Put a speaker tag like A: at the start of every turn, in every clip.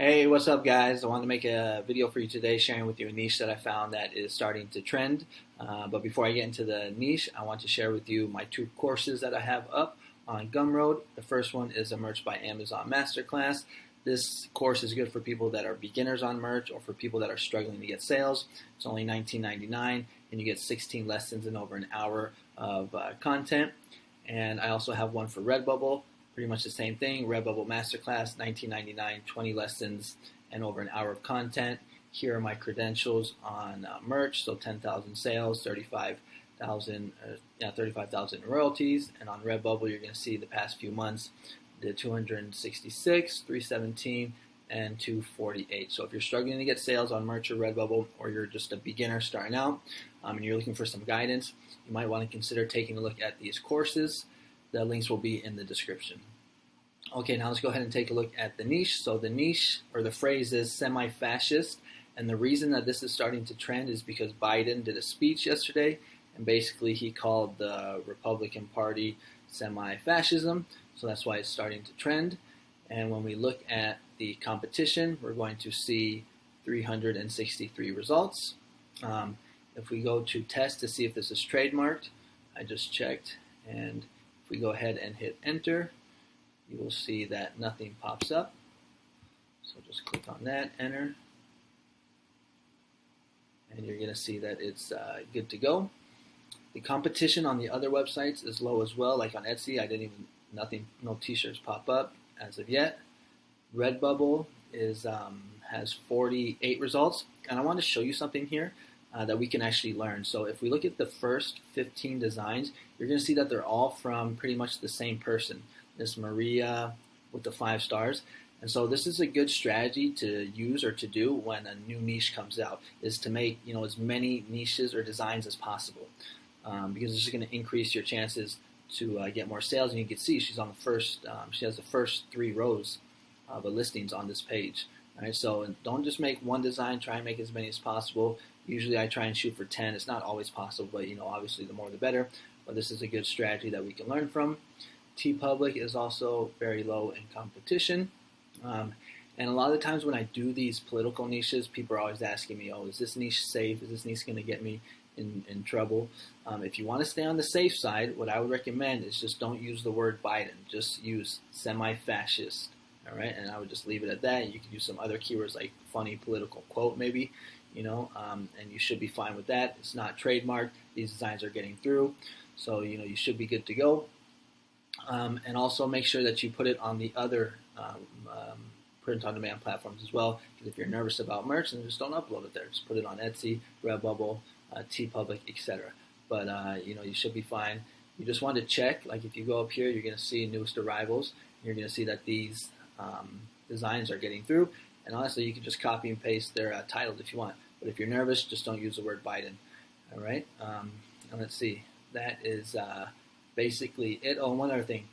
A: Hey, what's up, guys? I wanted to make a video for you today sharing with you a niche that I found that is starting to trend. But before I get into the niche, I want to share with you my two courses that I have up on Gumroad. The first one is a Merch by Amazon Masterclass. This course is good for people that are beginners on merch or for people that are struggling to get sales. It's only $19.99 and you get 16 lessons in over an hour of content. And I also have one for Redbubble. Pretty much the same thing. Redbubble Masterclass, $19.99, 20 lessons, and over an hour of content. Here are my credentials on merch. So 10,000 sales, 35,000 royalties, and on Redbubble you're going to see the past few months the 266, 317, and 248. So if you're struggling to get sales on merch or Redbubble, or you're just a beginner starting out and you're looking for some guidance, you might want to consider taking a look at these courses. The links will be in the description. Okay, now let's go ahead and take a look at the niche. So the niche, or the phrase, is semi-fascist. And the reason that this is starting to trend is because Biden did a speech yesterday, and basically he called the Republican Party semi-fascism. So that's why it's starting to trend. And when we look at the competition, we're going to see 363 results. If we go to test to see if this is trademarked, I just checked, and if we go ahead and hit enter, you will see that nothing pops up. So just click on that, enter, and you're going to see that it's good to go. The competition on the other websites is low as well. Like on Etsy, no t-shirts pop up as of yet. Redbubble has 48 results, and I want to show you something here that we can actually learn. So if we look at the first 15 designs, you're going to see that they're all from pretty much the same person, this Maria with the 5 stars. And so this is a good strategy to use or to do when a new niche comes out, is to make as many niches or designs as possible, because this is going to increase your chances to get more sales. And you can see she's on the first, she has the first 3 rows of listings on this page. All right, so don't just make one design, try and make as many as possible. Usually I try and shoot for 10. It's not always possible, but obviously the more the better. But this is a good strategy that we can learn from. TeePublic is also very low in competition. And a lot of the times when I do these political niches, people are always asking me, oh, is this niche safe? Is this niche going to get me in trouble? If you want to stay on the safe side, what I would recommend is just don't use the word Biden. Just use semi-fascist. All right, and I would just leave it at that. You could use some other keywords like funny political quote maybe, and you should be fine with that. It's not trademarked. These designs are getting through, so you should be good to go. And also make sure that you put it on the other print-on-demand platforms as well, because if you're nervous about merch, then just don't upload it there. Just put it on Etsy, Redbubble, TeePublic, etc. But you should be fine. You just want to check, like if you go up here, you're going to see newest arrivals. You're going to see that these designs are getting through, and honestly you can just copy and paste their titles if you want, but if you're nervous, just don't use the word Biden. All right, and let's see, that is basically it. Oh, one other thing,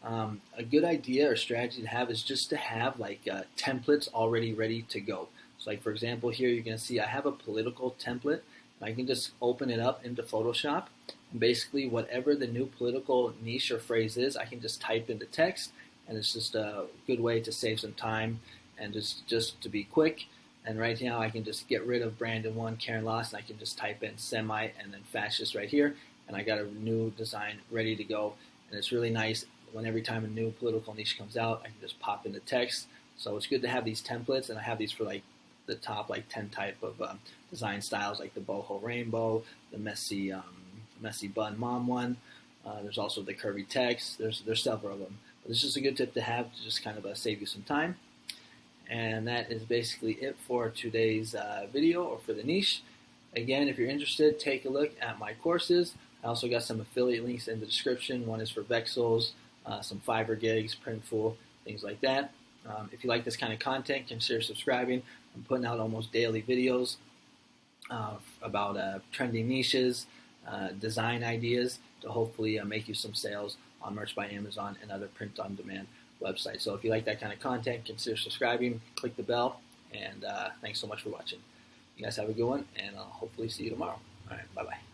A: a good idea or strategy to have is just to have like templates already ready to go. So like for example here, you're going to see I have a political template, and I can just open it up into Photoshop, and basically whatever the new political niche or phrase is, I can just type into text. And it's just a good way to save some time and just to be quick. And right now I can just get rid of Brandon 1, Karen Loss, and I can just type in semi and then fascist right here, and I got a new design ready to go. And it's really nice when every time a new political niche comes out, I can just pop in the text. So it's good to have these templates, and I have these for like the top 10 type of design styles, like the boho rainbow, the messy bun mom one. There's also the curvy text. There's several of them. This is a good tip to have to just kind of save you some time. And that is basically it for today's video, or for the niche. Again, if you're interested, take a look at my courses. I also got some affiliate links in the description. One is for Vexels, some FIverr gigs, Printful, things like that. If you like this kind of content, consider subscribing. I'm putting out almost daily videos about trending niches, design ideas to hopefully make you some sales on Merch by Amazon and other print-on-demand websites. So if you like that kind of content, consider subscribing, click the bell, and thanks so much for watching. You guys have a good one, and I'll hopefully see you tomorrow. All right, bye-bye.